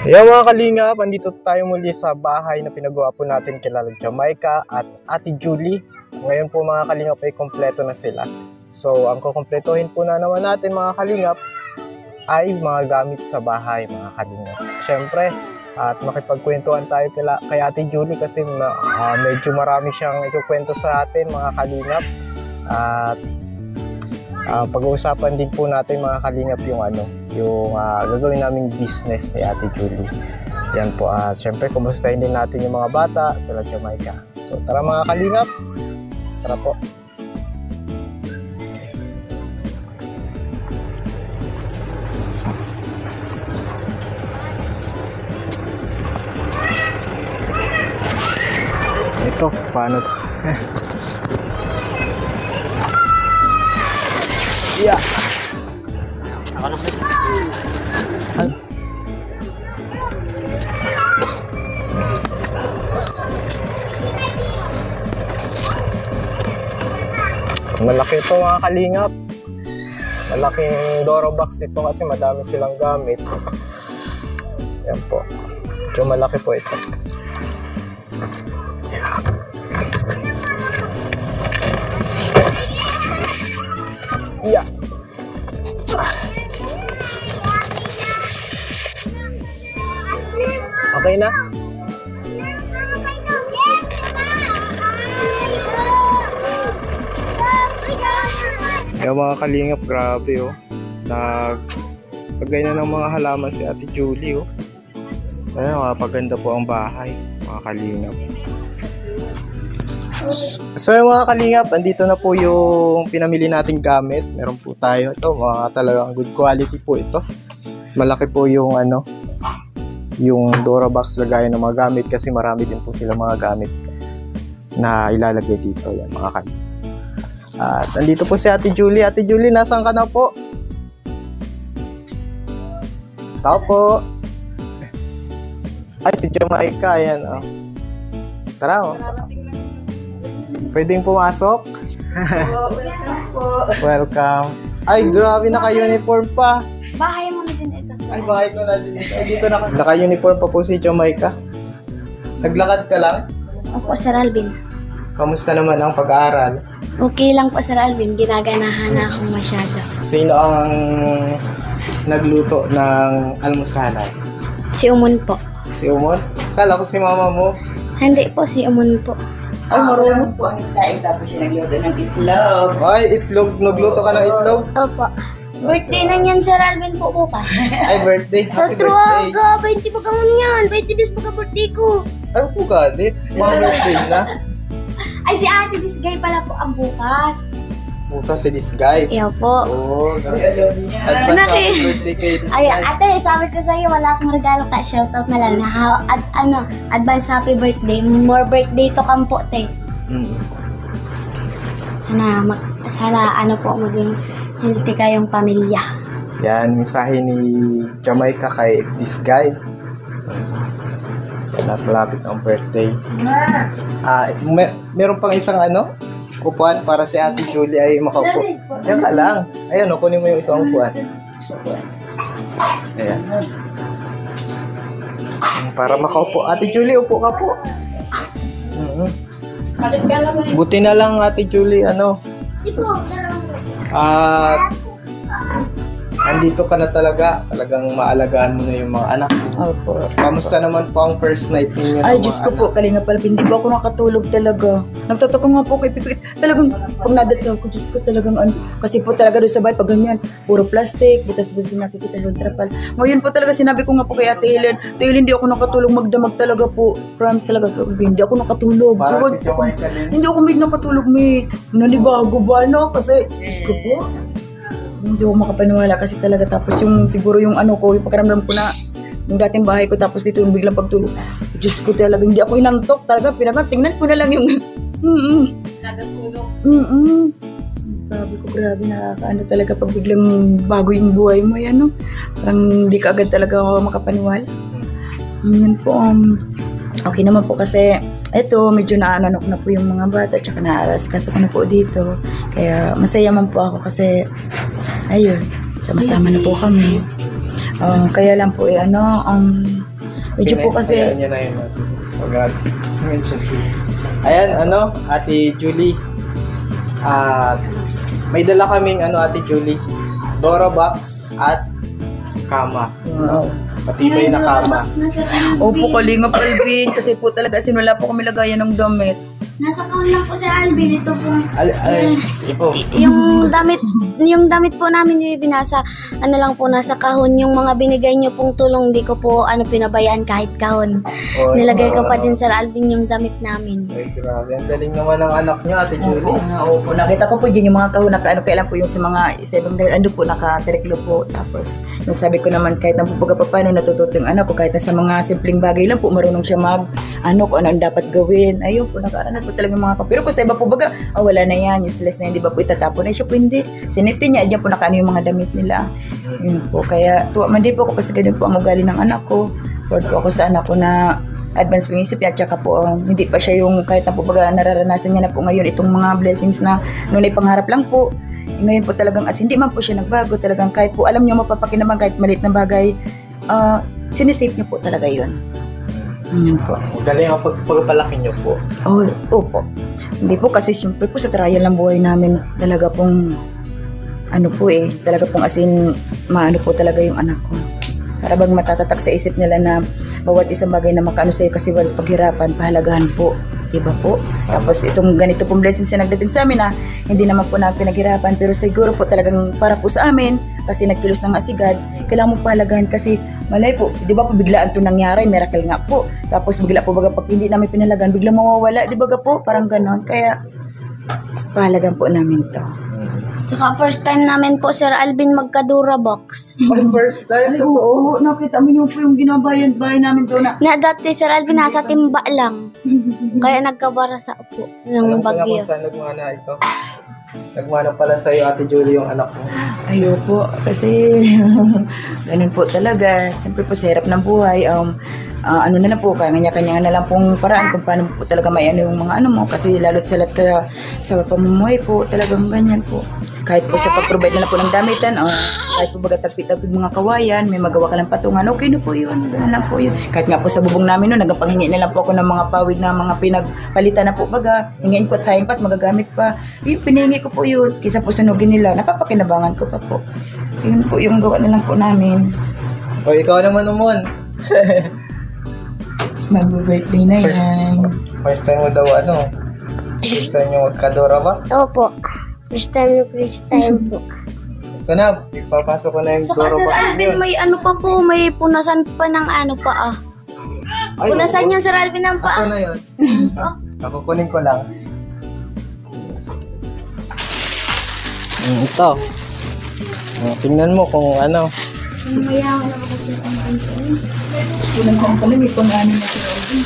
Ayan mga kalingap, andito tayo muli sa bahay na pinagawa po natin kila Jamaica at Ate Julie. Ngayon po mga kalingap ay kompleto na sila. So ang kukompletohin po na naman natin mga kalingap ay mga gamit sa bahay mga kalingap. Siyempre, at makipagkwentuhan tayo kay Ate Julie kasi medyo marami siyang ikukwento sa atin mga kalingap. At pag-uusapan din po natin mga kalingap yung gagawin naming business ni Ate Julie. Yan po, syempre kumustahin din natin yung mga bata sila Jamaica. So tara mga kalingap, tara po. Ito, paano to? Yeah. Ako na pwede. Malaki ito mga kalingap. Malaking Doro box ito kasi madami silang gamit. Yan po. Medyo malaki po ito. Yeah. Okay na? Yung mga kalingap, grabe oh. Naglagay na ng mga halaman si Ate Julie oh. Ayan, mapaganda po ang bahay, mga kalingap. So yung mga kalingap, andito na po yung pinamili nating gamit. Meron po tayo ito, mga talagang good quality po ito. Malaki po yung yung Doro box lagayan ng mga gamit kasi marami din po sila mga gamit na ilalagay dito. Yan mga kalingap. At andito po si Ate Julie. Ate Julie, nasaan ka na po? Tao po. Ay, si Jamaica. Ayan oh. Tara oh. Pwedeng pumasok? Welcome po. Welcome. Ay, grabe, naka-uniform pa. Bahay mo na din ito. Ay, bahay ko na din ito. Dito naka-uniform pa po si Jamaica. Naglakad ka lang? Opo, Sir Alvin. Kamusta naman ang pag-aaral? Okay lang po, Sir Alvin. Ginaganahan na akong masyado. Sino ang nagluto ng almusalan? Si Umon po. Si Umon? Kala ko si mama mo. Hindi po, si Umon po. Ay, marunong po ang isaing tapos siya nagluto ng itlog. Ay, itlog. Nagluto ka ng itlog? Opo. Birthday na niyan, Sir Alvin po bukas. Ay, birthday. Sa Happy birthday. Truaga, 20 pa gamon yan. 20 days pagka-birthday ko. Ay, po galit. Mga birthday na. Ay, si Ate Disgay pala po ang bukas. Bukas si this guy. Iyo po. Oo, advance happy birthday kay this Ay, guy. ate, sabi ko sa'yo, wala akong regalo ka. Shoutout na lang na advance happy birthday. More birthday to come po, te. Sana po maging healthy kayong pamilya. Yan, mensahe ni Jamaica kay this guy. Malapit ang birthday. Meron pang isang upuan para si Ate Julie ay makaupo. Yan ka lang. Ayan, kunin mo yung isang upuan. Ayan. Para makaupo. Ate Julie, upo ka po. Buti na lang Ate Julie, andito ka na talagang maalagaan mo na yung mga anak. Opo. Kamusta naman po ang first night ninyo? Ay, Diyos ko po, kalinga pala, hindi ba ako nakatulog talaga. Nagtataka nga po kay Pipi. Talagang, pag nadatlaw ko, Diyos ko talagang kasi po talaga doon sa bahay, pag ganyan, puro plastic, butas-butas na nakikita yung trapal. Ngayon po talaga, sinabi ko nga po kay Ate Helen, hindi ako nakatulog, magdamag talaga po. Promise talaga, hindi ako nakatulog. Para si Jamaica din. Hindi ako nakatulog, may nanibago ba, no? Kasi, Diyos ko po, hindi ako makapaniwala kasi talaga tapos yung siguro yung ko, yung pakiramdam ko na yung dating bahay ko tapos dito yung biglang pagtulog. Diyos ko talaga, hindi ako inantok talaga, tingnan ko na lang yung nagasulog. Sabi ko, grabe, nakakaano talaga pag biglang bago yung buhay mo, yan, no? Parang hindi ka agad talaga makapaniwala. Yun po, okay naman po kasi eto, medyo naananok na po yung mga bata tsaka naaraskaso ko na po dito. Kaya masaya man po ako kasi ayun, sama-sama na po kami. Kaya lang po Medyo po kasi, Ayan, yun na yun. Ayan, Ate Julie. May dala kaming, Ate Julie. Dora box at kama. wow. Matibay na kama. Box na Sir Alvin. Opo, Kalingap Alvin, kasi po talaga wala po kami lagayan ng damit. Nasa kahon lang po Sir Alvin. Ito po. Oh. Yung damit po namin yung binasa, nasa kahon. Yung mga binigay niyo pong tulong, di ko po pinabayaan kahit kahon. Nilagay ko pa din Sir Alvin yung damit namin. Ay, grabe. Ang galing naman ng anak niyo, Ate Julie. Opo, nakita ko po dyan yung mga kahon, kailan po yung sa mga isebang po, nakatiriklo po. Tapos, yung sabi ko naman, kahit ang pupuga pa paano natututo yung anak ko, kahit na sa mga simpleng bagay lang po, marunong siya kung ano ang dapat gawin. Ayun po, nakaaral po talaga yung mga kapiro ko. Sa iba po baga, wala na yan, useless na yan, di ba po itatapon na siya po, hindi. Sinipti niya, dyan po nakaano yung mga damit nila. Yun po, kaya tuwa man din po ako kasi ganun po ang ugali ng anak ko. Proud po ako sa anak ko na advance po yung isip niya, tsaka po hindi pa siya yung kahit na po baga nararanasan niya na po ngayon itong mga blessings na noon ay pangarap lang po. Ngayon po talagang hindi man po siya nagbago, talagang kahit po alam niyo mapapakinaman kahit maliit na bagay, sinisave niyo po talaga yun. Yun po. Galing ang pagpalaki niyo po. Opo. Hindi po kasi siyempre po sa trial ng buhay namin talaga pong talaga pong maano po talaga yung anak ko. Para bang matatatak sa isip nila na bawat isang bagay na makaano sa'yo kasi once paghirapan, pahalagahan po. Diba po? Tapos itong ganito pong blessings na nagdating sa amin hindi naman po namin pinaghirapan pero siguro po talagang para po sa amin kasi nagkilos ng asigad, kailangan mo pahalagahan kasi malay po, di ba po biglaan ito nangyari, miracle nga po. Tapos bigla po baga pag hindi namin pinalagaan, bigla mawawala, di ba po? Parang ganon. Kaya pahalagaan po namin to. Saka first time namin po Sir Alvin magka-Dora box. First time to po. Oo, nakita mo yung po yung ginabayan namin doon Na dati Sir Alvin nasa timba lang. Kaya nagkabara sa upo ng bagyo. Alam ko na kung saan nagmana ito. Nagmana pala sa'yo, Ate Julie, yung anak mo. Ayoko, kasi ganun po talaga. Siyempre po sa hirap ng buhay, na lang po, kanya-kanya na lang pong paraan kung paano po talaga may yung mga mo. Kasi lalo't salat ka sa pamumuhay po, talagang ganyan po. Kahit po sa pag-provide na lang po ng damitan, kahit po baga tagpit-tagpit mga kawayan, may magawa ka lang patungan, okay na po yun, ganun lang po yun. Kahit nga po sa bubong namin noon, nagpanghingi na lang po ako ng mga pawid na mga pinagpalitan na po baga, hingin ko at sayang pa at magagamit pa. Yung pinahingi ko po yun, kisa po sunugin nila, napapakinabangan ko pa po. Yun po yung gawa na lang po namin. O, ikaw naman umon. Mag-birthday na yan. First time mo daw First time yung magka-Dora box? Opo. First time po. Ito na, ipapasok ko na yung Saka Dora Sir box Alvin, yun. may may punasan pa ng Ay, Punasan oo. niya Sir Alvin ng Asa paa. na yun? Kukunin ko lang. Ito. Tingnan mo kung ano. Mamaya ako na kasi ang pansin. Punasan pala, may pang-ano na si Robin.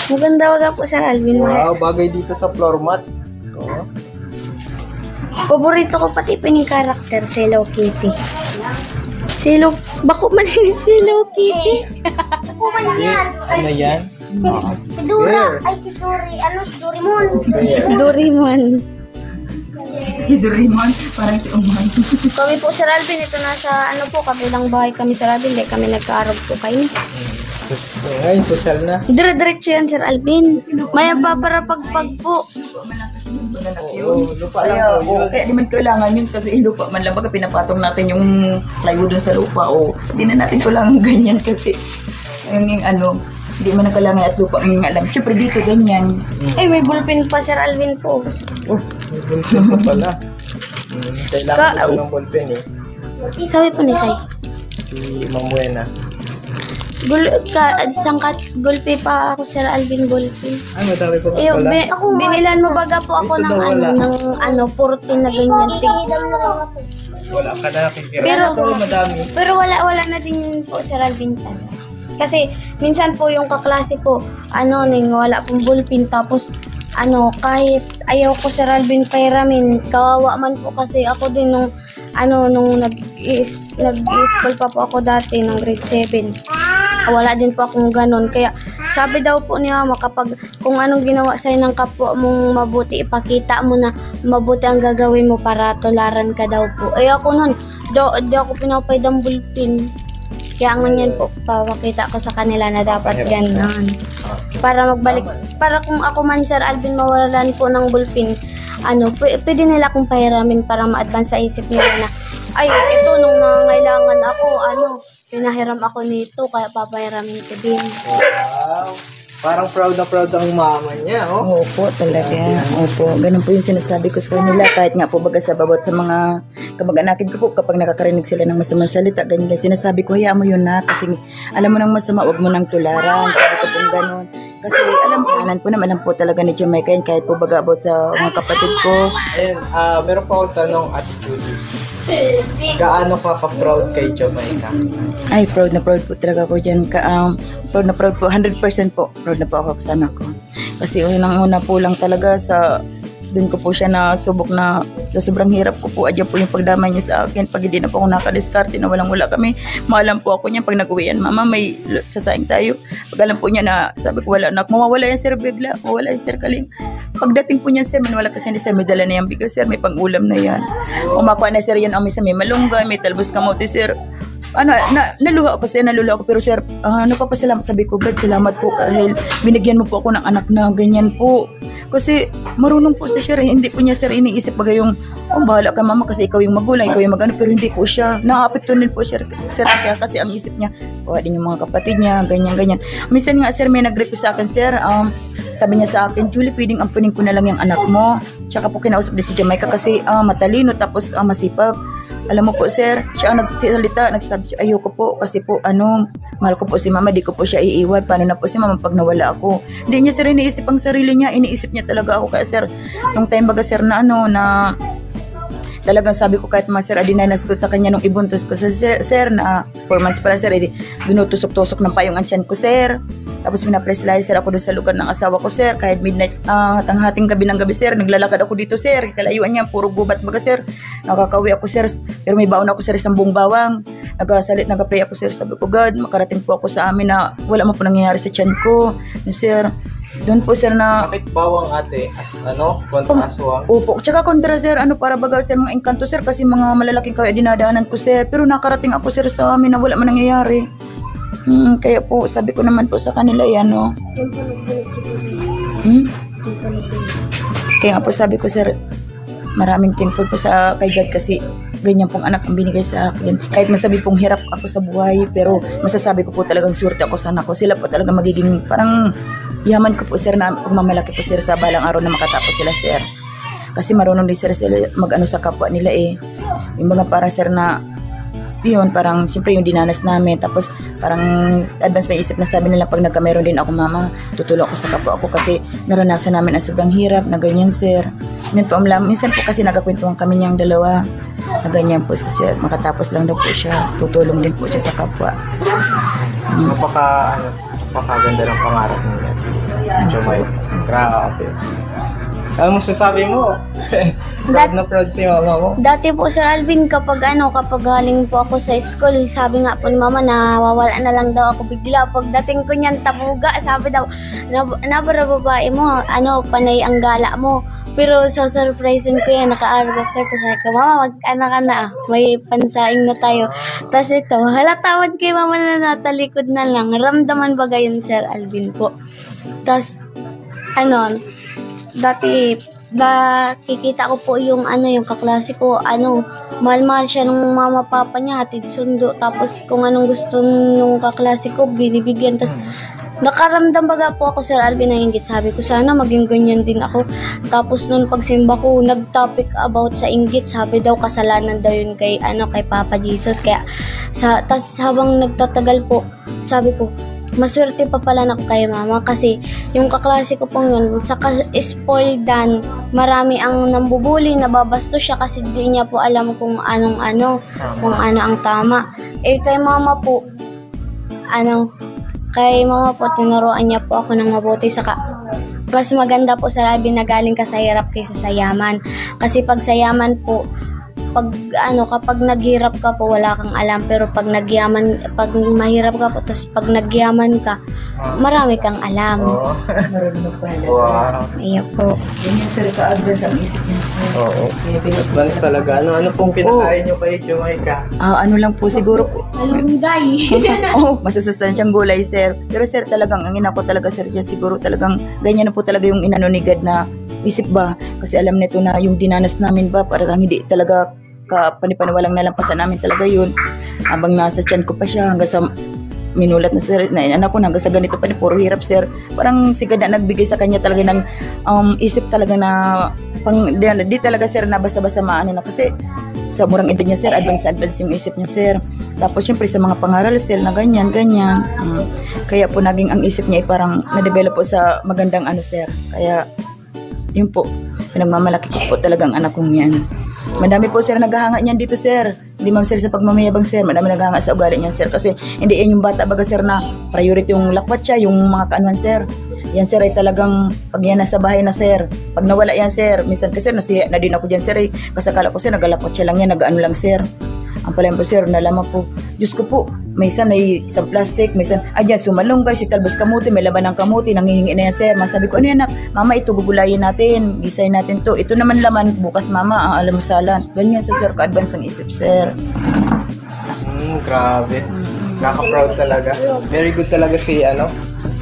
Maganda waga po Sir Alvin. Wow, bagay dito sa floor mat. Ito. Paborito ko pati pa yung karakter, si Hello Kitty. Bako man din si Hello Kitty. Kuman yan. Ano yan? Si Dora. Bear. Ay, si Dori. Ano, si Dorimon. Doraemon. Doraemon, parang si Oman. Kami po Sir Alvin, ito nasa kabilang bahay kami Sir Alvin, hindi kami nagkaarog po kayo. Ngayon, social na. Dire-diretso yan Sir Alvin. May paparapagpag po. Oo, lupa lang po yun. Kaya di man kailangan yun kasi lupa man lang baga pinapatong natin yung plywood dun sa lupa hindi na natin kailangan ganyan kasi yung hindi man na kailangan at lupa ang alam. Siyempre dito ganyan. Ay, may ballpen pa Sir Alvin po. Oh, may ballpen pa pala. Kailangan ko ng ballpen Sabi po ni Sai. Si Mamuena. Gulpi pa ako Sir Alvin gulpi. Ay, madami pa pala. Binilan mo baga po ako ng Ito daw wala. 14 na ganyan. Wala ka na nakikira. Pero- madami. Pero wala na din po Sir Alvin talaga. Kasi minsan po yung kaklase ko, wala pong ballpen tapos kahit ayaw ko Sir Alvin pairamin, kawawa man po kasi ako din nung nag-school pa po ako dati ng grade 7. Wala din po akong ganun. Kaya sabi daw po niya kapag kung anong ginawa sa'yo ng kapwa mong mabuti, ipakita mo na mabuti ang gagawin mo para tularan ka daw po. Ako nun, di ako pinapay ng ballpen. Kaya nganyan po, papakita ko sa kanila na dapat ganon. Para magbalik, para kung ako man Sir Alvin mawalan po ng bulpin, pwede nila akong pahiramin para ma-advance sa isip nila na, ay, ito nung nangangailangan ako, pinahiram ako nito, kaya papahiramin ko din. Wow. Parang proud na proud ang mama niya, oh. Opo, talaga. Opo, ganun po yung sinasabi ko sa kanila. Kahit nga po baga sa bawat sa mga kamag-anakin ko po, kapag nakakarinig sila ng masamang salita, ganyan, sinasabi ko, hayaan mo yun na. Kasi alam mo nang masama, wag mo nang tularan. Sabi ko pong ganun. Kasi alam po talaga ni Jamaica yan, kahit po baga about sa mga kapatid ko. Ayun, meron pa akong tanong, Ate Julie. Gaano ka-proud kay Jamaica? Ay, proud na proud po talaga ako dyan. Proud na proud po, 100% po. Proud na po ako sa anak ko. Kasi unang-una po lang talaga doon ko po siya nasubok na sa sobrang hirap ko po. Adyan po yung pagdamay niya sa akin. Pag hindi na po ako nakadiskarte na walang-wala kami, maalam po ako niya pag nag-uwian, mama, may sasaing tayo. Pag alam po niya na, sabi ko, wala na, mawawala yan sir bigla, mawawala yan sir Kaling. Pagdating po niya sir, wala kasi ni sir, may dala na yan bigas sir, may pang-ulam na yan. Umakuha na sir yan, may malunggay, may talbos kamote sir. Naluha ako pero sir, nagpapasalamat, sabi ko, God, salamat po dahil binigyan mo po ako ng anak na ganyan po. Kasi marunong po si sir, hindi po niya sir iniisip bagay yung, bahala ka mama kasi ikaw yung magulang, ikaw yung magano, pero hindi po siya. Naapekto din po sir siya kasi ang isip niya, din yung mga kapatid niya, ganyan. Minsan nga sir, may nag-request sa akin sir, sabi niya sa akin, Julie, pwedeng ampunin ko na lang yung anak mo. Tsaka po kinausap din si Jamaica kasi matalino tapos masipag. Alam mo po sir, siya ang nagsasalita, nagsasabi siya, ayoko po kasi po mahal ko po si mama, di ko po siya iiwan. Paano na po si mama pag nawala ako? Hindi niya sir iniisip ang sarili niya, iniisip niya talaga ako. Kaya sir, nung time baga sir na talagang sabi ko kahit mga sir, adinanas ko sa kanya nung ibuntos ko sa sir na 4 months pala sir, binutusok-tusok ng payong ang tiyan ko sir. Tapos pinapreslicer ako doon sa lugar ng asawa ko sir, kahit midnight, tanghating gabi ng gabi sir, naglalakad ako dito sir, kalayuan niya, puro gubat baga sir. Nakakawi ako sir, pero may baon ako sir, 10 bawang. Nagapray ako sir, sabi ko, God, makarating po ako sa amin na wala mo po nangyayari sa tiyan ko. Sir, doon po sir na... Bakit bawang ate? Kontra aswang? Opo, tsaka kontra sir, para baga sir, mga engkanto sir, kasi mga malalaking kaya dinadaanan ko sir, pero nakarating ako sir sa amin na wala man nangyayari. Kaya po, sabi ko naman po sa kanila yan, Kaya nga po sabi ko sir, maraming thankful po sa kay God kasi ganyan pong anak ang binigay sa akin. Kahit masabi pong hirap ako sa buhay, pero masasabi ko po talagang swerte ako sa anak ko. Sila po talaga magiging parang yaman ko po sir na pagmamalaki po sir sa balang araw na makatapos sila sir. Kasi marunong din sir sila sa kapwa nila Yung mga para sir na yun, parang siyempre yung dinanas namin, tapos parang advance may isip na sabi nila pag nagkameron din ako mama, tutulong ako sa kapwa ako kasi naranasan namin ang sobrang hirap na ganyan sir. Minsan po kasi nagkakwentuhan kami niyang dalawa na ganyan po si sir, makatapos lang daw po siya, tutulong din po siya sa kapwa. Napakaganda ng pangarap niya. Jamaica, grabe. Ano masasabi mo? Proud na proud si mama mo. Dati po Sir Alvin, kapag galing po ako sa school, sabi nga po ni mama na wawala na lang daw ako bigla. Pagdating ko niyan tabuga, sabi daw, nabara babae mo, panay ang gala mo. Pero sa surprisein ko yan, naka-arga ko ito. Sabi ko, mama, mag-anak ka na, may pansaing na tayo. Tapos ito, tawad kay mama na natalikod na lang. Ramdaman ba gayon Sir Alvin po? Tapos, dati, kikita ko po yung kaklase ko, mahal-mahal siya ng mama papa niya, hatid sundo, tapos kung anong gusto nung kaklase ko, binibigyan. Tapos nakaramdam baga po ako Sir Alvin na inggit, sabi ko sana maging ganyan din ako. Tapos nung pagsimba ko, nag-topic about sa inggit, sabi daw kasalanan daw yun kay Papa Jesus. Kaya tas habang nagtatagal po, sabi ko, maswerte pa pala na ako kay mama kasi yung kaklase ko pong yun, sa spoiled dan, marami ang nambubuli, nababasto siya kasi di niya po alam kung ano ang tama. Kay mama po, tinuruan niya po ako ng mabuti, saka mas maganda po Sir Alvin na galing ka sa hirap kaysa sa yaman. Kasi pag sa yaman po, kapag naghirap ka po, wala kang alam. Pero pag mahirap ka po, tapos pag nagyaman ka, marami kang alam. Oo. Marunong pala. Wow. Ayan po. Ganyan sir, ka-advance ang isip niya sir. Oo. Kaya Advance talaga. Ano pong pinakain nyo kay Jamaica? ano lang po siguro po. Malunggay. Masusustansyang gulay sir. Pero sir talagang ang ina ko talaga sir yan siguro talagang ganyan na po talaga yung inano ni God na isip ba. Kasi alam nito na yung dinanas namin ba parang hindi talaga panipaniwalang nalampasan namin talaga yun. Habang nasa tiyan ko pa siya hanggang sa minulat na sir, na anak ko hanggang sa ganito pa puro hirap sir. Parang si God na nagbigay sa kanya talaga ng isip talaga na di talaga sir na basta-basta maano na kasi sa murang edad niya sir, advance yung isip niya sir. Tapos syempre sa mga pangaral sir na ganyan. Kaya po naging ang isip niya ay parang na-develop po sa magandang ano sir. Kaya yun po, pinagmamalaki ko po talagang anak kong yan. Madami po sir naghahanga niyan dito sir. Hindi ma'am sir sa pagmamayabang sir, madami naghahanga sa ugali niyan sir. Kasi hindi yan yung bata baga sir na priority yung lakwat siya, yung mga kaanuan sir. Yan sir ay talagang pag yan nasa bahay na sir. Pag nawala yan sir, minsan kasi nasiya na din ako dyan sir eh. Kasi akala ko sir nagalapot siya lang yan, nag-ano lang sir. Ang pala po sir, nalaman po, Diyos ko po, may isang plastic, may isang, dyan, sumalunggay, si talbos kamuti, may laban ng kamuti, nangihingi na yan sir. Masabi ko, ano yan mama, ito gugulayin natin, gisay natin to. Ito naman laman, bukas mama, ang alamusalan. Ganyan sa sir, ka-advance ang isip sir. Grabe. Nakaka-proud talaga. Very good talaga si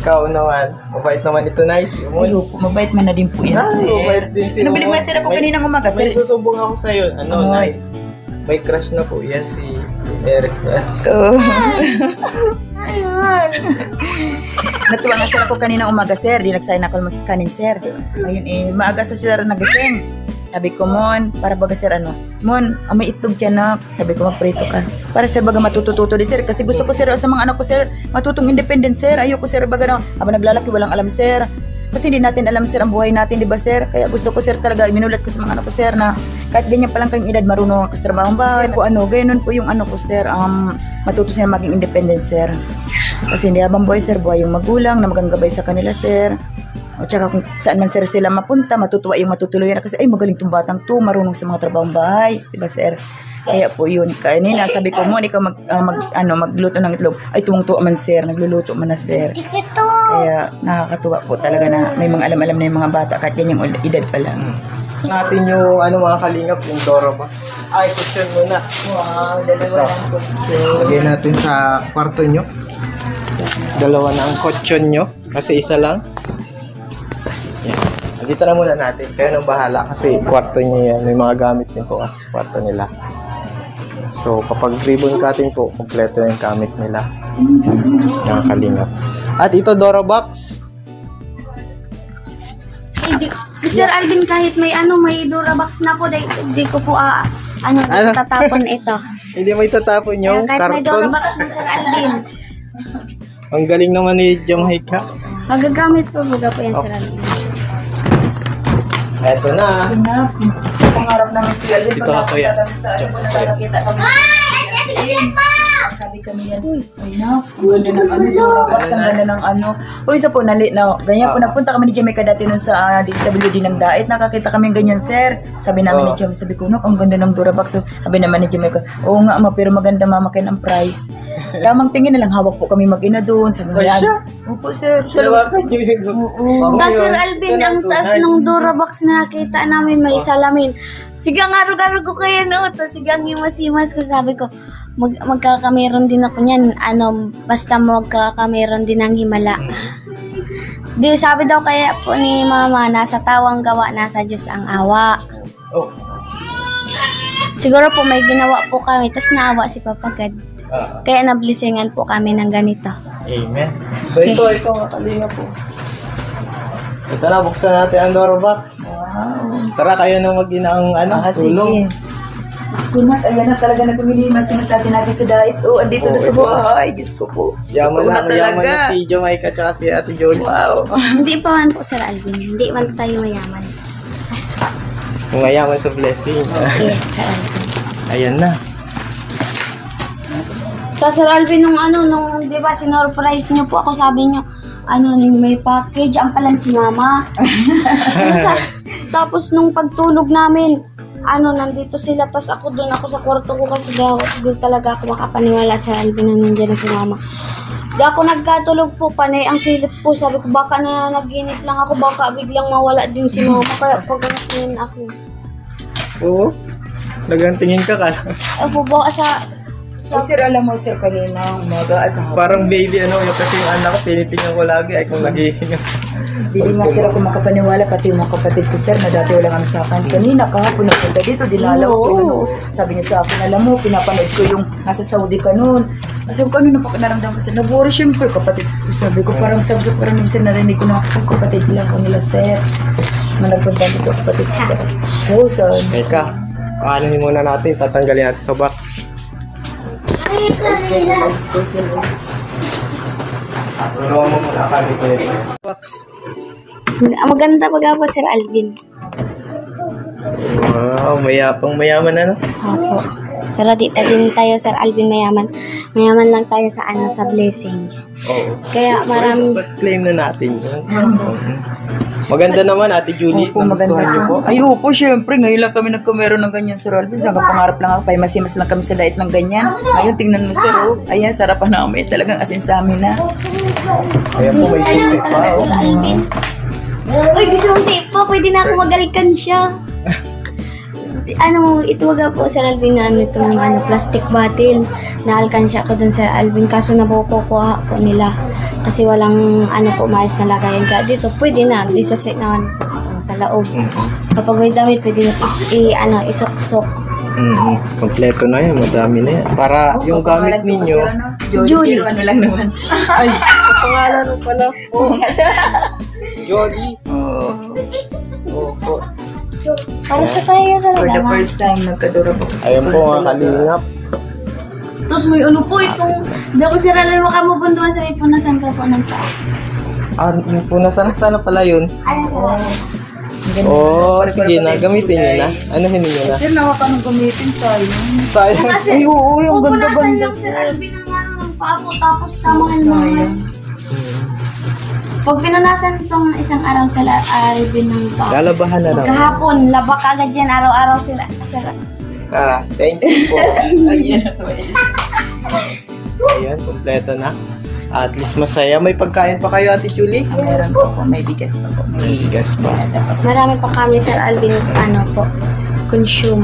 ikaw naman. Mabait naman ito, nice. Ay, mabait man na din po yan sir. Mabait din si Pinabili mo sir ako kaninang umaga sir. May susubong ako sa'yo. Nay? May crush na po yan si Eric. Natuwa nga sir ako kaninang umaga sir, di nagsayin ako mas kanin sir. Ayun maaga sa sir nagising. Sabi ko, Mon, para baga sir Mon, may itlog dyan na. Sabi ko, magprito ka. Para sir baga matututo di sir. Kasi gusto ko sir sa mga anak ko sir, matutong independent sir. Ayoko sir baga na, habang naglalaki walang alam sir. Kasi hindi natin alam sir ang buhay natin, di ba sir? Kaya gusto ko sir talaga, minulat ko sa mga anak ko sir na kahit ganyan pa lang kayong edad, marunong ka sa trabahong bahay po ganyan po yung ko sir, matuto sila maging independent sir. Kasi hindi habang buhay sir, buhay yung magulang na maganggabay sa kanila sir. O tsaka kung saan man sir sila mapunta, matutuwa yung matutuluyan kasi ay magaling tong batang to, marunong sa mga trabahong bahay, di ba sir? Kaya po yun, kanina sabi ko mo, ikaw magluto ng itlog. Ay tuwang-tuwa man sir, nagluluto man na sir. Kaya nakakatuwa po talaga na may mga alam-alam na yung mga bata kahit ganyang edad pa lang. Natin yung mga kalingap, yung Dora box. Ay, question muna. Wow, dalawa lang po. Lagay natin sa kwarto nyo. Dalawa na ang question nyo. Kasi isa lang. Yan. Dito na muna natin. Kayo nang bahala kasi kwarto nyo yan. May mga gamit din po kasi sa kwarto nila. So, kapag ribbon cutting po, kompleto yung gamit nila. Yung kalingap. At ito, Dora box. Sir Alvin, kahit may Durabox na po, di ko po tatapon ito. Hindi may tatapon yung Kahit may karton. Durabox na Sir Alvin. Ang galing naman ni Jamaica. Magagamit po po yan Sir Alvin. Eto na. Pangarap namin kuya din Dito ako yan. nakakita kami. Sabi kami yan, ay na, ang ganda ng Durabox, ang ganda ng Uy, isa po, ganyan po, nagpunta kami ni Jamaica dati nun sa DSWD ng Dait, nakakita kami ganyan, sir. Sabi namin ni Jamaica, sabi ko, ang ganda ng Durabox. Sabi naman ni Jamaica, oo nga, pero maganda mamakin ang price. Tamang tingin na lang, hawak po kami mag-ina doon. Sabi ko, opo, sir. Tapos Sir Alvin, ang taas ng Durabox na nakita namin, may salamin. Sigang araw-araw ko kaya tapos sigang himas-himas ko, sabi ko, magkakameron din ako niyan, basta magkakameron din ng himala. Di sabi daw kaya po ni mama, nasa tawang gawa, nasa Diyos ang awa. Siguro po may ginawa po kami, tapos naawa si Papa God. Kaya nablisingan po kami ng ganito. Amen. So ito makalinga po. Ito na, buksan natin ang Dora box. Wow. Tara, kayo na mag-inaang tulong. Diyos ko na, ayan na talaga na pumilimas natin sa Dait. Andito na sa bahay. Diyos ko po. Yaman na si Jamaica at si Ate Jolie. Wow. Hindi pa man po Sir Alvin, hindi man tayo mayaman. Kung mayaman sa blessing. Yes, Sir Alvin. Ayan na. So Sir Alvin, nung di ba sinorprise niyo po ako, sabi niyo, may package, ang palan si mama. Tapos nung pagtulog namin, nandito sila, tas ako doon ako sa kwarto ko kasi di talaga ako makapaniwala sa Alvin na nandiyan na si mama. Di ako nagkatulog po, panay ang silip po. Sabi ko, baka na naginip lang ako, baka biglang mawala din si mama. Kaya pagkakasin ako. Oo. Nagantingin ka ka. Opo, baka sa So, sir, alam mo, sir, kanina, umaga, ay kahapon. Parang baby, ano, yung kasi yung anak ko, tinitingnan ko lagi, ay kung nagihinga. Hindi nga sir ako makapaniwala, pati yung mga kapatid ko, sir, na dati walang usapan. Kanina, kahapon, nagpunta dito, dinalaw ko. Ano, sabi niya sa akin, alam mo, pinapanood ko yung nasa Saudi ka noon. Sabi ko, ano napakanaramdaman ko, sir? Naburi, syempre, kapatid ko. Sabi ko, parang sabi ko, parang yung sir, narinig ko na ako, kapatid lang ko nila, sir. Nagpunta dito, kapatid ko, sir. Oo, sir. Teka, paanohin muna natin, tatanggalin natin sa box. Turuan mo muna kami ko nito. Box. maganda pag po, Sir Alvin. Wow, mayapang mayaman ano? Opo. Pero di pa din tayo, Sir Alvin, mayaman. Mayaman lang tayo sa sa blessing. Oo. Kaya maraming... Ba't claim na natin yun? Maganda naman, Ate Julie. Opo, maganda Nagustuhan niyo po? Ay, opo, syempre. Ngayon lang kami nagkameron ng ganyan, Sir Alvin. Sa pangarap lang ako, paymas-himas lang kami sa diet ng ganyan. Ngayon, tingnan mo, Sir, oh. Ayan, sarapan namin. Talagang asin sa amin na. Ayan po, may sisip pa. Sir Oh. Alvin. Uy, gusto mo si pa, pwede na ako magalikan siya. Ituwaga po, Sir Alvin, na itong plastic bottle. Naalkansya ko dun, Sir Alvin, kaso nabukukuha po nila. Kasi walang maayos na lagayan. Kaya dito, pwede na. Dito sa loob. Kapag may damit, pwede na isok-sok. Kompleto na yan, madami na yan. Para yung gamit ninyo. Julie. Ano lang naman. Ay, pangalan mo pala po. Jolie. Opo. Para sa tayo For talaga. the first time, nagkadura po. Ayan po mga kalingap. Tapos may po itong... Hindi ako Sir Alvin makamubunduan sa ipunasan ko po ng tao. Yung punasan, sana pala yun. Ayan po. Sige na, gamitin nyo na. Anuhin nyo na. Sir, nawa ka nang gamitin, sayang. Sayang. Kasi Ay, oo, yung pupunasan ganda-ganda, yung Sir sir. Alvin ng paa po. Tapos tamahan mo. Sayang. Pag pinunasan itong isang araw sila Alvin ng paa. Lalabahan na lang. Kahapon, labak agad yan. Araw-araw sila. Thank you po. Ayan, kompleto na. At least masaya. May pagkain pa kayo, Ate Julie? Meron po po, may bigas pa po. May bigas pa. Marami pa kami Sir Alvin consume.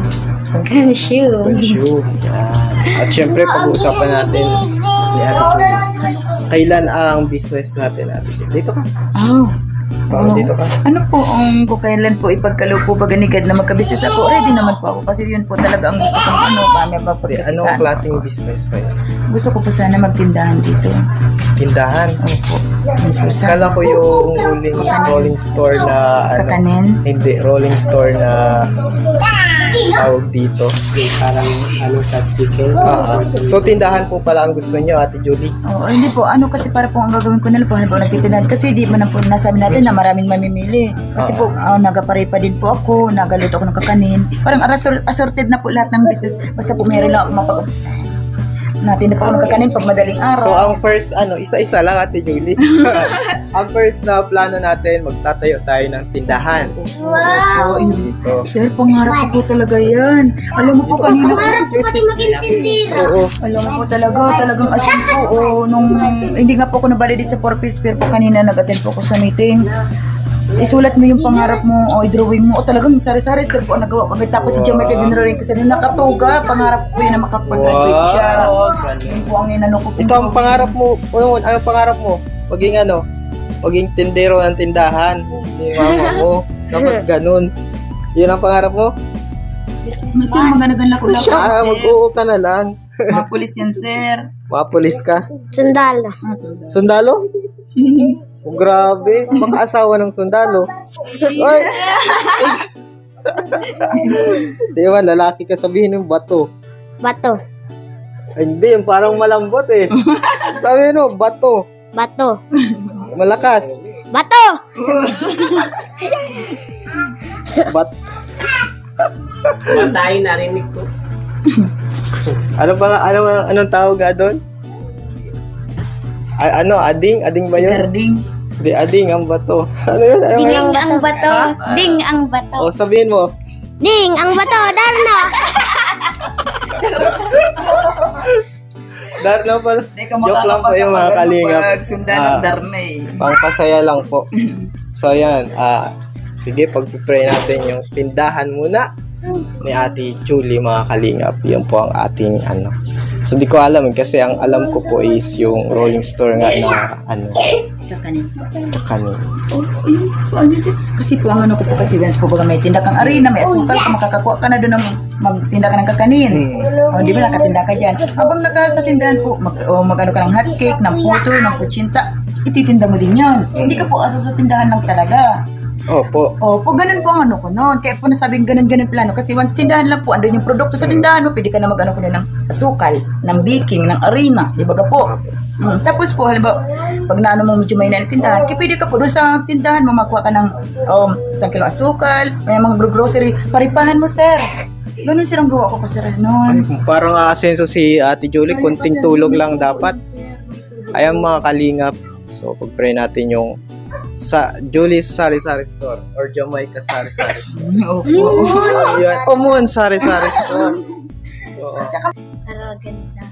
Consume. Consume. At syempre, pag-uusapan natin ni Ate Julie. Kailan ang business natin, Ate Julie? Dito ka. Dito ka. Ano po ang kung kailan po ipagkalaw po paganigad na magka-business ako? Ready naman po ako kasi yun po talaga ang gusto kong kami ba po. Anong klaseng business pa yun? Gusto ko po sana magtindahan dito. Tindahan? Opo. Kala ko yung rolling store na Kakanin. Hindi, rolling store na tawag dito. Parang chicken. So tindahan po pala ang gusto niyo, Ate Julie? Oo, hindi po. Kasi para po ang gagawin ko na lang po, halimbawa nagtitindahan. Kasi di man po nasabi natin na maraming mamimili. Kasi po, nagapare pa din po ako, nagaluto ako ng kakanin. Parang assorted na po lahat ng business. Basta po meron lang ako mapag-umpisahan. Natin na po ako ng kakanin pag madaling araw. So ang first, isa-isa lang, Ate Julie. Ang first na plano natin, magtatayo tayo ng tindahan. Wow! Dito. Sir, pangarap ko po talaga yan. Alam mo po kanina. Pangarap ko pati maging tindera. Oo. Alam mo po talagang asin po. Nung hindi nga po ako nabalidit sa 4-piece fair po kanina, nag-attend po ako sa meeting. Isulat mo yung pangarap mo o i-drawing mo o talagang sari-sari sir po ang nagawa. Pagkatapos si Jamaica dinrawing kasi nung nakatuga, pangarap ko yun na makapag-graduate siya. Yun po ang inano ko. Ito ang pangarap mo. Anong pangarap mo? Paging tindero ng tindahan. Ni mama mo. Dapat ganun. Yun ang pangarap mo? Sir, maganagan lako-lako. Mag-oo ka na lang. Mga pulis yan, sir. Mapulis ka. Sundalo. Sundalo? Oh, grabe. Baka asawa ng sundalo. Ay! Di ba, lalaki ka, sabihin yung bato. Bato. Ay, hindi, yung parang malambot eh. Sabi no, bato. Bato. Malakas. Bato! Bantayin, narinig ko. Anong tawag nga doon? Ading? Ading ba Si yun? Carding. Hindi, ading ang bato. Ano yun? Ding ang bato. Ding ang bato. O, sabihin mo. Ding, ang bato, Darna. Darna pala. Hindi ka Joke lang po yung mga kalingap. Sundan ng Darna eh. Pangpasaya lang po. So, ayan. Sige, pag-pray natin yung tindahan muna ni Ate Julie, mga kalingap. Yun po ang ating ano. So, di ko alam kasi ang alam ko po is yung rolling store nga na ano. Kakanin. Kakanin. Kasi po ang ano ko po kasi once po baga may tinda kang arena, may asukal ka, makakakuha ka na doon ng magtinda ka ng kakanin. O, di ba nakatinda ka dyan? Habang naka sa tindahan po, mag-ano ka ng hotcake, ng puto, ng kutsinta, ititinda mo din yun. Hindi ka po asa sa tindahan lang talaga. Opo. Opo, ganun po ang ano ko noon. Kaya po nasabing ganun-ganun plano. Kasi once tindahan lang po, andun yung produkto sa tindahan mo, pwede ka na mag-ano ko na ng asukal, ng baking, ng arena. Di ba ka po? Tapos po, halimbawa, pag naano mo medyo may tindahan, kaya pwede ka po doon sa tindahan mo, makuha ka ng 1 kilo asukal, may mga grocery, paripahan mo, sir. Ganun silang gawa ko pa, sir, noon. Parang asenso si Ate Julie, kunting tulog lang dapat. Ayan mga kalingap. So, pag-pray natin yung sa Julie's Sari-Sari Store or Jamaica Sari-Sari Store. Opo. Ayan. Common Sari-Sari Store. Oo. Pero ganda.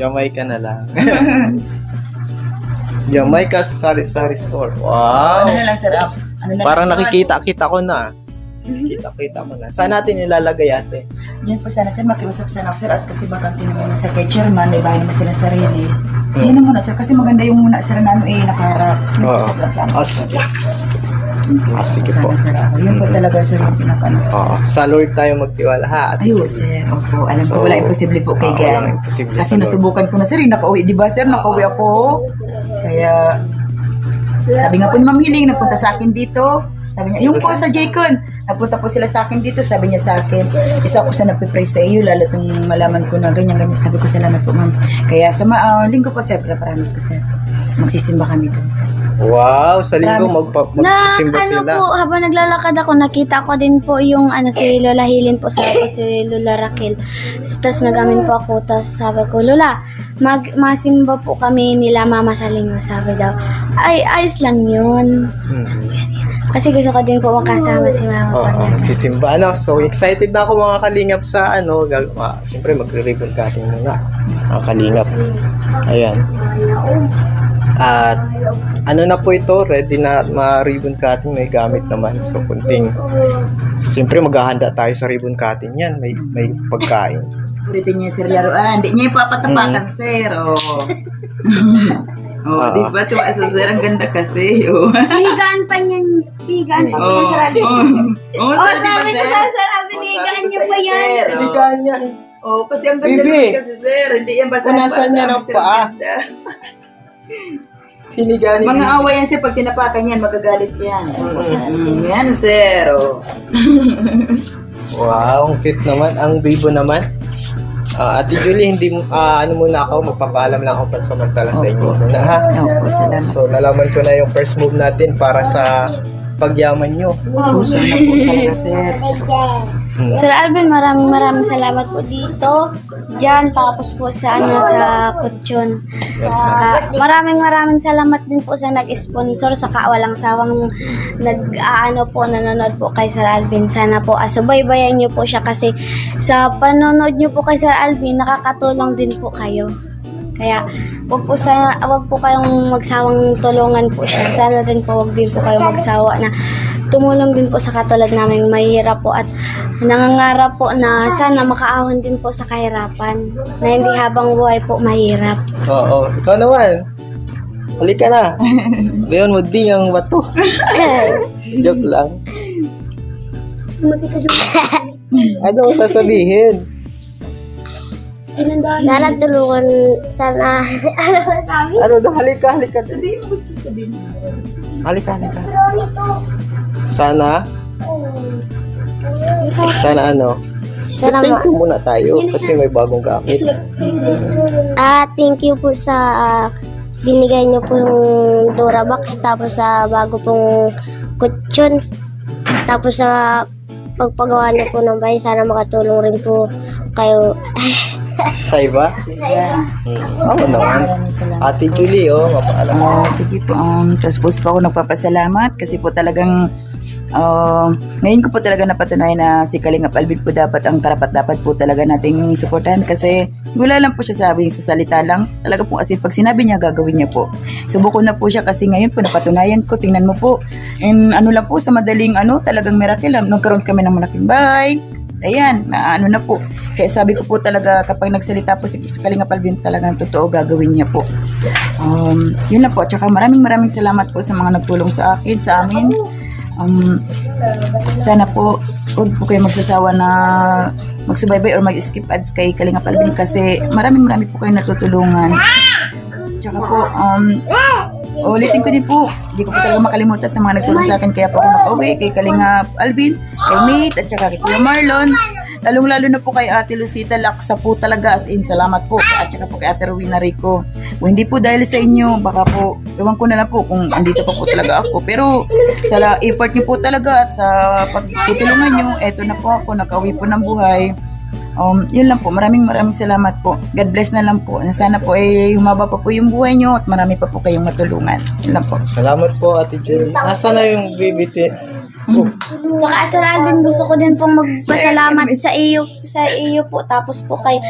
Jamaica na lang. Jamaica Sari-Sari Store. Wow! Ano na lang, sir? Ano na Parang lang, nakikita ko na. Kita ko na. Saan natin ilalagay ate? Yan po sana, sir, makiusap sana ako, sir, at kasi bakante naman sir kay chairman, may bahay naman silang sarili. Yan na muna, sir, kasi maganda yung muna, sir, na ano nakaharap. Oo. Oo. Sige. Sige po. Sana, sir, ako. Yun po talaga, sir, yung pinaka-ano. Oo. Sa Lord tayo magtiwala ha. Ayun, sir, opo. Alam So, ko, wala imposible po kay God. walang imposible Kasi sa Lord. nasubukan ko na, sir, nakauwi, di ba, sir, nakauwi ako. Kaya, sabi nga po ni Ma'am Hiling, nagpunta sa akin dito. Sabi niya, yung po sa Jaycon, nagpunta po sila sa akin dito, sabi niya sa akin, isa ko sa nagpipray sa iyo, lalo nung malaman ko na ganyan-ganyan, sabi ko, salamat po, ma'am. Kaya sa linggo po, sir, paramis ko, sir. Magsisimba kami doon, sir. Wow, sa linggo magsisimba ano sila. po, habang naglalakad ako, nakita ko din po yung si Lola Hilin po, sabi ko si Lola Raquel. Tapos nagamin po ako, tapos sabi ko, Lola, masimba po kami nila Mama Saling, sabi daw. Ay, ayos lang yun. Kasi gusto ko din po makasama si Mama. Oo, magsisimba. So excited na ako mga kalingap sa siyempre magre-ribbon cutting muna. Mga kalingap. Ayan. At ano na po ito, ready na ma-ribbon cutting, may gamit naman. So kunting, siyempre maghahanda tayo sa ribbon cutting yan, may pagkain. Pwede niya, sir, laruan. Hindi niya yung papatapakan, sir. Di ba? Tuwa sa sir, ang ganda kasi. Higaan pa niyan. Higaan pa niyan sa radio. Sabi ko sa sabi, higaan niyo pa yan. Ibigan niya. Kasi ang ganda naman kasi, sir. Hindi yan basta Punasan niya ng paa. Hinigaan Mga away yan, sir. Pag tinapakan yan, magagalit yan. Yan, sir. Wow, ang cute naman. Ang bibo naman. Ate Julie, hindi muna ako, magpapaalam lang ako pansamantala sa inyo muna ha. Opo, salamat. So nalaman ko na yung first move natin para sa pagyaman nyo. Puso na po talaga, sir. Sir Alvin, maraming salamat po dito. Diyan, tapos po sa Kutsyon. Saka, maraming salamat din po sa nag-sponsor, saka walang sawang nanonood po kay Sir Alvin. Sana po subaybayan niyo po siya kasi sa panonood niyo po kay Sir Alvin, nakakatulong din po kayo. Kaya wag po kayong magsawang tulungan po siya. Sana din po wag din po kayong magsawa na tumulong din po sa katulad namin mahirap po at nangangarap po na sana makaahon din po sa kahirapan na hindi habang buhay po mahirap. Oo, ikaw naman. Halika na. Leon mo ding ang bato. Joke lang. Ano sasabihin? Dara, tulungan sana. Ano daw? Halika. Sabihin mo, gusto sabihin mo. Halika. Sana ano? Sana Thank you muna tayo kasi may bagong gamit. Thank you po sa binigay niyo po yung Durabox, tapos sa bago pong kutsyon, tapos sa pagpagawa niyo po ng bahay, sana makatulong rin po kayo. Sa iba? Oo naman. Ate Julie, mapaalam mo. Sige po. Tapos po ako nagpapasalamat kasi po talagang Ngayon ko po talaga napatunayan na si Kalingap Alvin po dapat ang karapat-dapat po talaga nating suportahan kasi wala lang po siya sabi sa salita lang. Talaga po kasi pag sinabi niya, gagawin niya po. Subuko na po siya kasi ngayon po napatunayan ko. Tingnan mo po. And ano lang po sa madaling talagang miracle lang. Nagkaroon kami ng malaking bahay. Ayan, na na po. Kaya sabi ko po talaga kapag nagsalita po si Kalingap Alvin talagang totoo gagawin niya po. Yun lang po. Tsaka maraming salamat po sa mga nagtulong sa akin, sa amin. Sana po huwag po kayo magsasawa na magsubaybay or mag-skip ads kay Kalingap Alvin kasi maraming po kayo natutulungan. Tsaka po, ulitin ko din po, hindi ko po talaga makalimutan sa mga nagtulong sa akin kaya po ako makauwi kay Kalingap Alvin, kay Nate at saka kay Kuya Marlon, lalong-lalo na po kay Ate Lucita Laksa po talaga as in salamat po at saka po kay Ate Rowena Rico. Kung hindi po dahil sa inyo, baka po ewan ko na lang po kung andito pa po talaga ako, pero sa effort niyo po talaga at sa pagtutulungan niyo, eto na po ako, nakauwi po ng buhay. Yun lang po, maraming salamat po. God bless na lang po. Sana po humaba pa po yung buhay nyo at marami pa po kayong matulungan. Yun lang po. Salamat po, Ate Julie. Nasaan na yung baby Saka Sir Alvin, gusto ko din pong magpasalamat sa iyo po, tapos po kay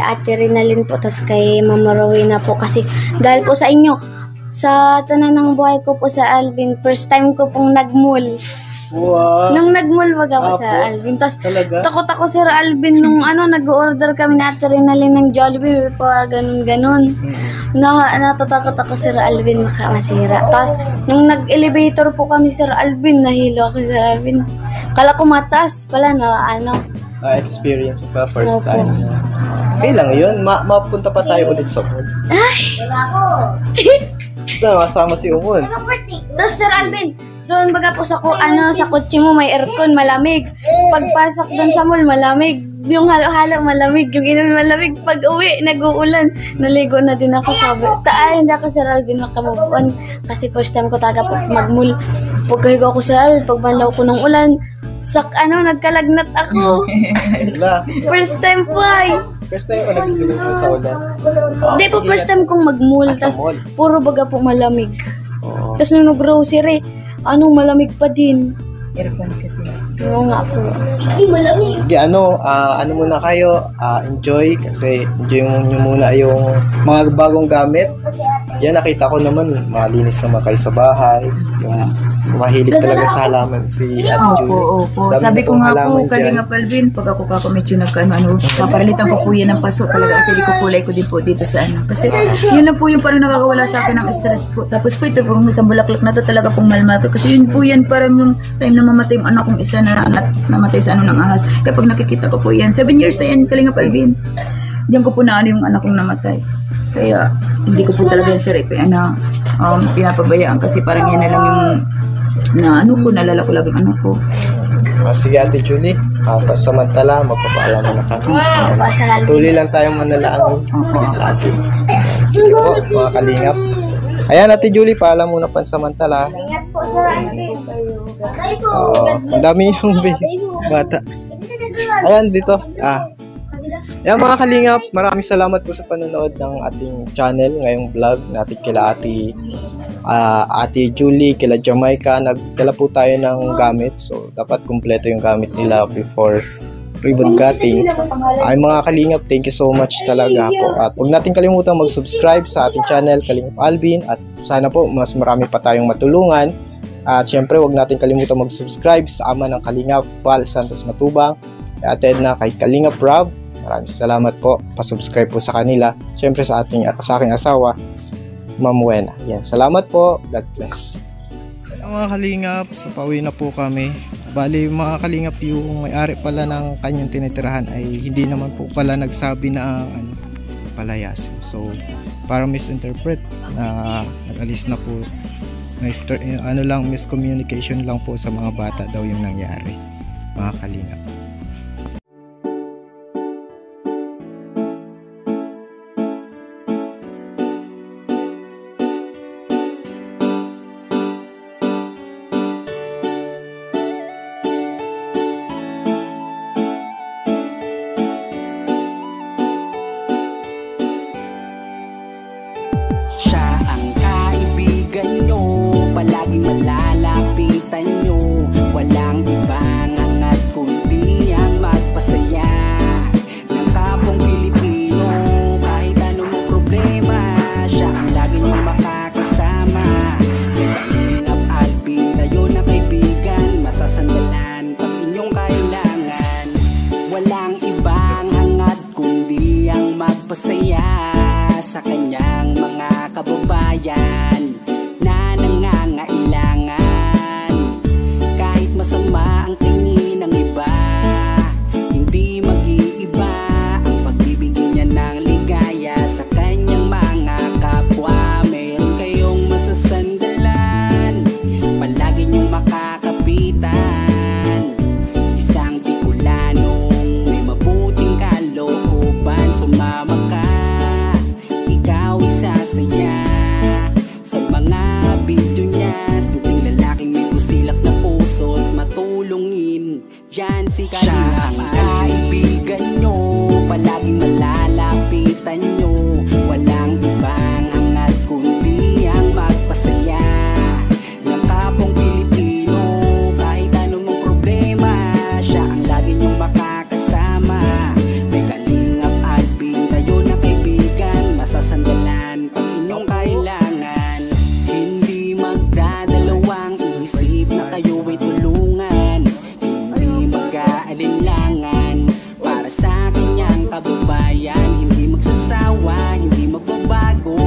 Ate Rinalyn po, tapos kay Mama Rowena po kasi dahil po sa inyo sa tanan ng buhay ko po sa Alvin, first time ko pong nagmul. Wow. Nung nagmul baga pa sa Alvin. Tapos takot ako Sir Alvin nung nag-order kami na Ate Rinalyn ng Jollibee pa ganun. Natatakot ako Sir Alvin masira. Tapos nung nag-elevator po kami Sir Alvin, nahilo ako Sir Alvin. Kala ko matas pala experience pa first time. Okay lang yun. Mapunta pa tayo ulit sa mall. Ay! Masama si Umon. Tapos Sir Alvin, doon baga po sa kotse mo may aircon, malamig. Pagpasok doon sa mall, malamig. Yung halo-halo, malamig. Yung inom, malamig. Pag uwi, nag-uulan. Naligo na din ako, sabi. Hindi ako Sir Alvin makamubuan. Kasi first time ko talaga po mag-mall. Pagkahigo ako Sir Alvin, pagbanlaw ko ng ulan, nagkalagnat ako. First time po ay. First time ko nag-inom sa ulan. Hindi po, first time kong mag-mall. Tapos puro baga po malamig. Tapos nung grocery, malamig pa din. Aircon kasi. Oo nga po. Hindi malamig. Sige, muna kayo, enjoy kasi enjoy nyo muna yung mga bagong gamit. Yan, nakita ko naman, malinis naman kayo sa bahay. Yung mahilig talaga sa halaman si Ate Julie. Opo. Sabi ko nga po, Kalingap Alvin, pag ako medyo paparalitan ko po yan ng paso talaga kasi kulay ko din po dito sa Kasi yun lang po yung parang nakakawala sa akin ng stress po. Tapos po ito pong isang bulaklak na to talaga pong malmato. Kasi yun po yan parang yung time na mamatay yung anak kong isa na namatay sa ng ahas. Kapag nakikita ko po yan, 7 years na yan, Kalingap Alvin. Diyan ko po na yung anak kong namatay. Kaya hindi ko po talaga yung pinapabayaan kasi parang yan na lang yung nalala ko lagi anak ko. Sige Ate Julie, pasamantala, magpapaalam na kami. Tuloy lang tayong manalaan sa atin. Sige po, mga kalingap. Ayan Ate Julie, paalam muna pansamantala. Ingat po Sir Alvin. Ang dami yung bata. Ayan dito. Ayan mga kalingap, maraming salamat po sa panonood ng ating channel ngayong vlog natin kila Ate Julie, kila Jamaica. Nagdala po tayo ng gamit, so dapat kumpleto yung gamit nila before ribbon cutting. Ay mga kalingap, thank you so much talaga po. At huwag natin kalimutan mag-subscribe sa ating channel, Kalingap Alvin, at sana po mas marami pa tayong matulungan. At syempre huwag natin kalimutan mag-subscribe sa ama ng Kalingap, Val Santos Matubang, kay Ate Edna, kay Kalingap Rob. Maraming salamat po. Pa-subscribe po sa kanila. Syempre sa aking asawa, Ma'am Wena. Yan. Salamat po. God bless. Mga kalingap, so pauwi na po kami. Bali mga kalingap, yung may-ari pala ng kanyang tinitirahan ay hindi naman po pala nagsabi na palayasin. So parang misinterpret na nag-alis na po. Miscommunication lang po sa mga bata daw yung nangyari. Mga kalingap. Siya ang kaibigan nyo, palaging malalapitan nyo. problema, siya ang lagi niyong makakasama. May Kalingap Alvin, kayo na kaibigan, masasandalan pag inyong kailangan. Walang ibang hangad kundi ang magpasaya sa kanyang mga kababayan na nangangailangan. Kahit masama ang tingin ng iba, hindi mag-iiba ang pagbibigay niya ng ligaya sa kanyang mga kapwa. Meron kayong masasandalan, palagi niyong makakapitan. Isang Bicolanong may mabuting kalooban. Sumama ka, ikaw isasaya sa mga video niya. Simpleng lalaking may busilak na puso at matulungin, yan si Kalingap. Siya ang kaibigan nyo, palaging malalapitan nyo. Walang ibang hangad kundi ang magpasaya ng kapong Pilipino. Kahit anumang problema, siya ang lagi nyong makakasama. May Kalingap Alvin, kayo na kaibigan, masasandalan pag inyong kailangan. Hindi magdadalawang isip na kayo ay tulungan. Hindi mag-aalinlangan para sa kanyang kababayan. Hindi magsasawa, hindi magbabago.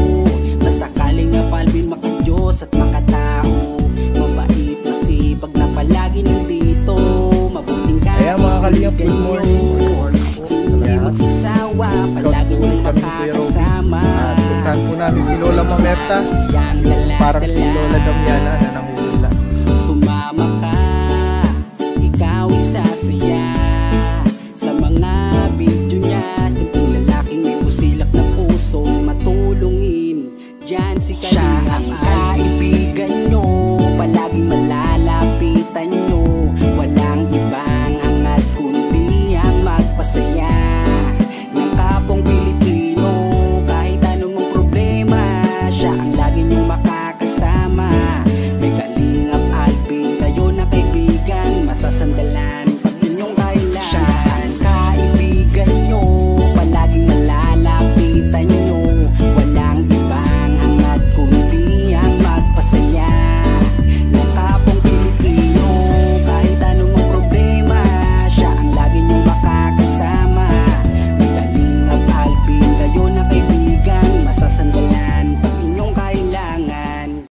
Basta Kalingap Alvin, makadiyos at makatao. Mabait, masipag na palagi nandito. Mabuting Ayan mga Kalingap, good kaibigan morning. nyo. Hindi magsasawa, palagi niyong makakasama. At puntahan po namin si Lola Mamerta. Parang si Lola Damiana na nangungula. Sumama ka, ikaw isasaya sa mga video niya. Simpleng lalaking may busilak na puso, matulungin, yan si Kalingap.